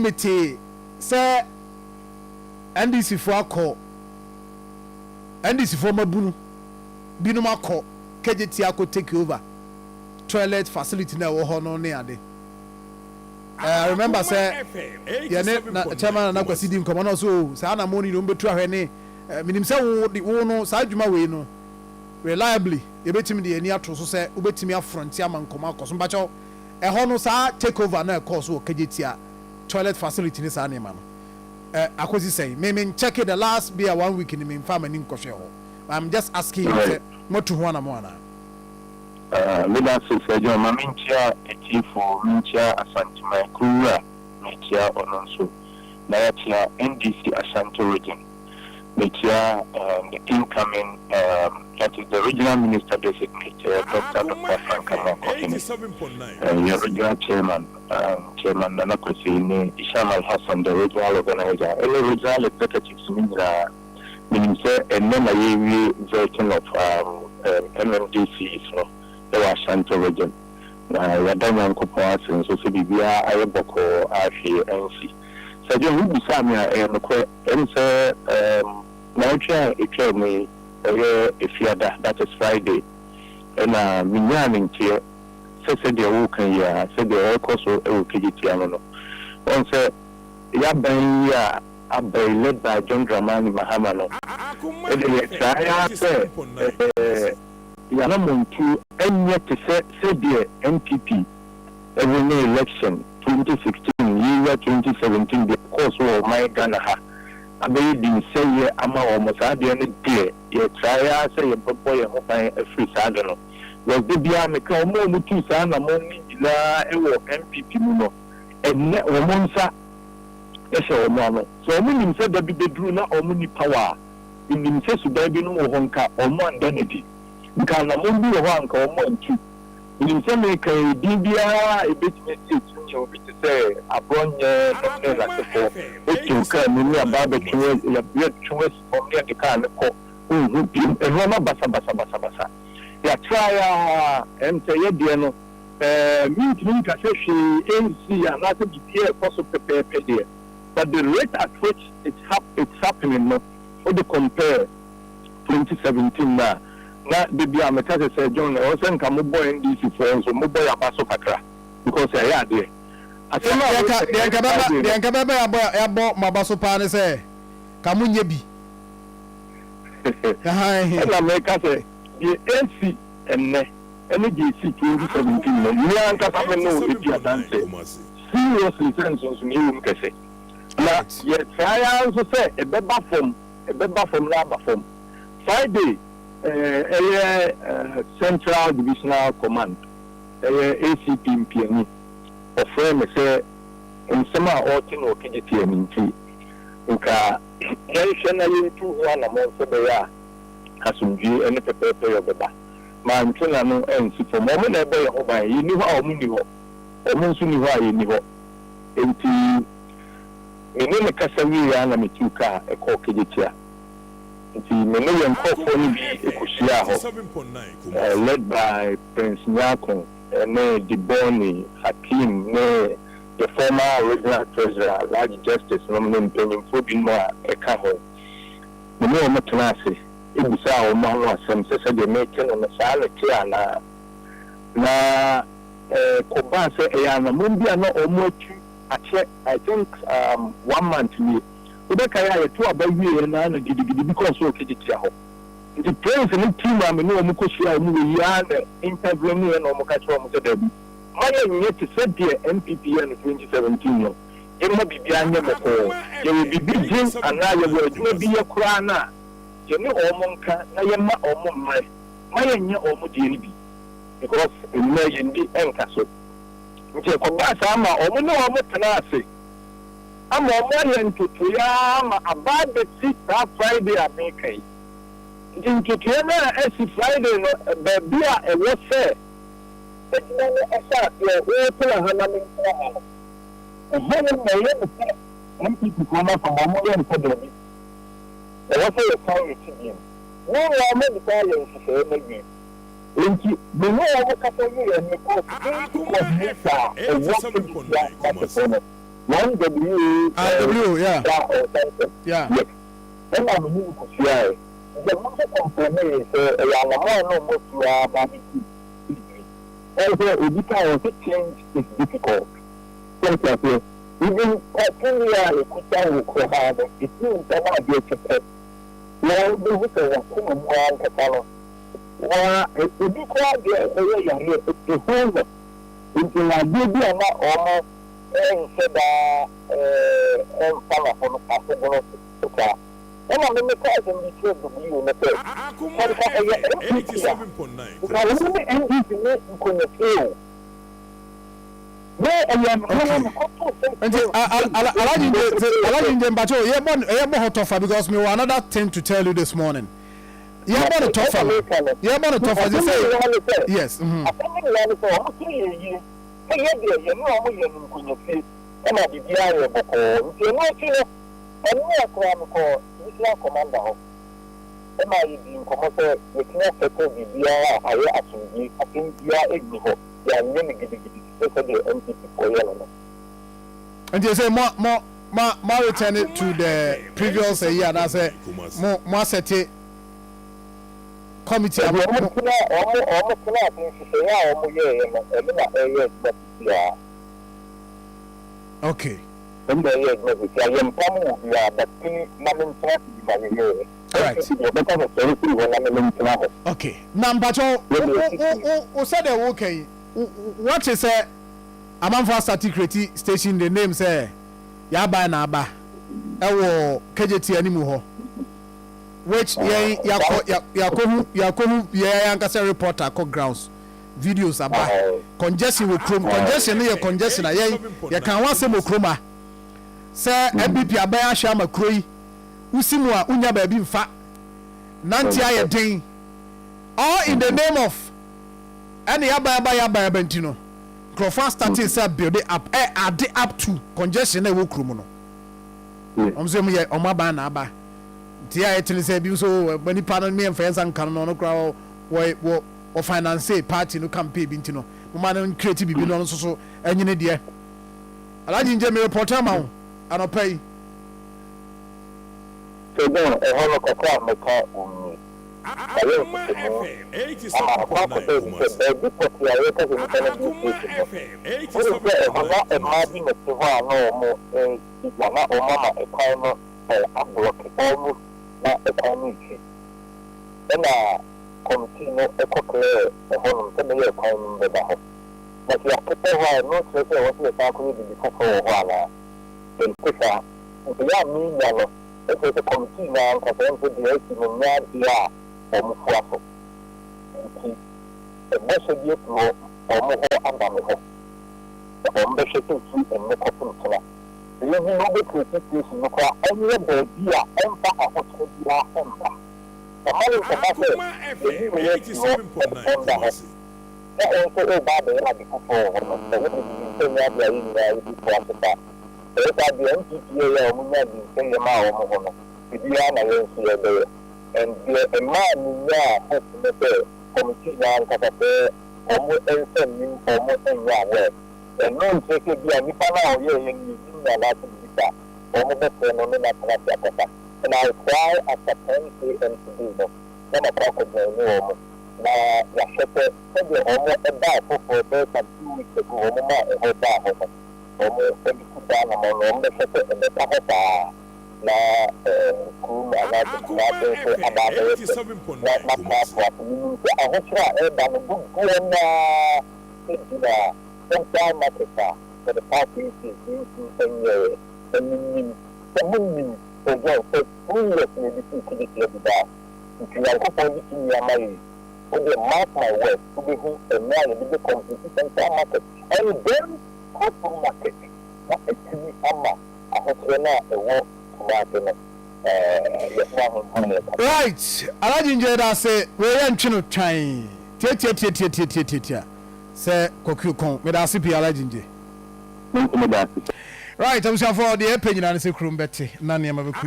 mete say NDC for akọ NDC for mabunu binum akọ Kejetia ko take over toilet facility na wo ho no ne ade. I remember say yene chairman na kwasi di nkomo no so say na money no betu ahwe ne minim say wo no sa adwuma we no reliably e betimi de ani ato so say wo betimi afront ama nkomo akoso mbacho e ho no sa take over na course wo Kejetia toilet facility ni sa ne ma no akosi say me check the last be 1 week in me farm ni nkoshe ho. I'm just asking you what to one among Mina Sejo Mamincha, a chief for Mincha, Asantima Kura, Mitia Ononso, Nayatia, NDC Asanto region, Mitia, the incoming, that is the regional minister designate, Dr. Frank your regional chairman, Chairman Nanakwesi, Isham Hassan, the regional organizer, any regional executives, meaning say and then I version of MMDC so the Ashanti region. Yadama Nkopo and so Bibia Ayaboko Ashi NC. So you be Samia and say Nature it me if you that is Friday and Minyaning here said the walking ya said the all course of Kejetia. One say Yabaya led by John Dramani Mahamano. Yanamuntu and yet to say the MPP every election 2016 year 2017 the course of my Ghana. I didn't say I'm almost at the end of the day. You try say a boy a free saddle. Was the Biamica more two son among MPP Muno and Womonsa. So many said that they drew not or many power in the incest to baby no honka or more identity. Because I'm only one or more two. In some way, DBR a bit message to say a bronze which you can about the choice from the kind of call who be a Roma Basa. Ya try and say, Diano, meet she ANC and not to be here possible prepare there. But the rate at which it's happening, no, or to compare 2017 now, the Biamata said, John, I wasn't come boy in DC for so mobile abaso katra because I had there. I said, the Ankababa bought my baso pan say, Kamunyebi. And America say, the NC and NDC 2017, you are no if you are dancing. Seriously, sense new say. Yes, I also say a better from Laba from Friday, Central Divisional Command, ACP in PME, or frame say in summer or Kejetia in tea. Uka, nationally 2-1 among February, Kasumji, and the paper of the back. My internal ends for moment, I buy you knew how many were, or most knew why you knew. Mene kasawi ya na mituka eko Kejetia. Nti mene yenkofo ni bi ekoshia ho. Led by Prince Nyako, ne Diboni, Hakim, ne the former regional treasurer, Alhaji Justice, no mpanyimfo bi no a eka ho. Mene o matenase, ibisa o ma ho asem se de make no saa le clear na koba se ya na mumbia no o mo atu I think 1 month me. Ubekaya to about you and because of Kejetia. The prince and team I know Mukosia Muyan interviewing and Omokacho Musedabi. My yet to set the MPP in 2017. It will be behind them. There will be big dreams and now you will be a crana. You know, Omonka, Nayama or my Omo because imagine the Encasso. Nje kwa ama omuno omutanase ama omoye ntutuya ama abade sita Friday amekai ntutuya na esi Friday no bebia ewo se ekino esa ya we pula hana minko ehene na ye mpi kona kwa omoye nkodobi ewo se ye fawo tibiem no wa me bi ka le nse me Inti, we know what happened here, and the court 1W. Yeah. Yeah. Yes. And I'm new to see. The most complaint is no more to barbecue. Also, a change is difficult. Even Kenya, could have it means that be a well, the wicked was coming one to follow. Well, it would be quite the whole into my baby and not almost and said, and follow from a possible. And I'm in the present because of you in the face. Akoma 87.9. Because I'm in the field. Alhaji Nje Mbacho, you more hot offer because me another thing to tell you this morning. You more hot offer. You more hot offer. You say yes. And you say more return it to the previous year, and I say more set it committee. Okay. Right. Okay. Number two, who said okay? What is a man for static creative station? The name say Yaba na Aba. Ewo Kejetia ni muho. Which yakohu yankasa reporter ko grounds videos aba congestion with chrome congestion na congestion na ye kan wase mo chroma say MPP aba ya hwa makroi usimu a unya ba bi mfa nanti aye den all in the name of any yaba bentino crofan starting say build up add up to congestion na wo chrome no omso mu ye omaba na aba dia etini say bi so bani panel me friends and kan no kra wo finance party no campaign bi ntino mo man create bibi no so enyine de Alhaji Nje me reporter ma ho anopai so don hono kokra me ka Akoma FM 87.9 na economic na committee no clear hono se me economic be da ho na ya people who no so say what we talk with the for wala en pesa ya mi ya no it's a committee na ka say for the no na dia omufuafo nti e mo so die pro omo ho anda me ho o mbe se tu si en me ko tula you know the situation no kwa onye baby a empa ahoto dia empa the money for that 87.9 e o ba de na before no so we dey ya ya before that e ka bi NDC ya omunya bi se ma o mo no dia na yen si e de and the man ya the committee na ka ta omo ense ni omo enya we and no take bi ani pa na o ye yen na la tibita omo be no na na ta and I try at the 10 a.m. to do no na ta ko no omo na ya shete se de omo e ba for the 2 weeks ago omo ma e ba ho omo e ku ta na mo no be shete e ta ta na kuma na about 87.9 for the party mark my words to be who a man in the competition market and then open market not actually I hope a work. Right, Alhaji Nje da say we yantwi no twan tie say kokyu kon me da se pi Alhaji Nje right I'm sure for the page na say krum beti na ne ma be ku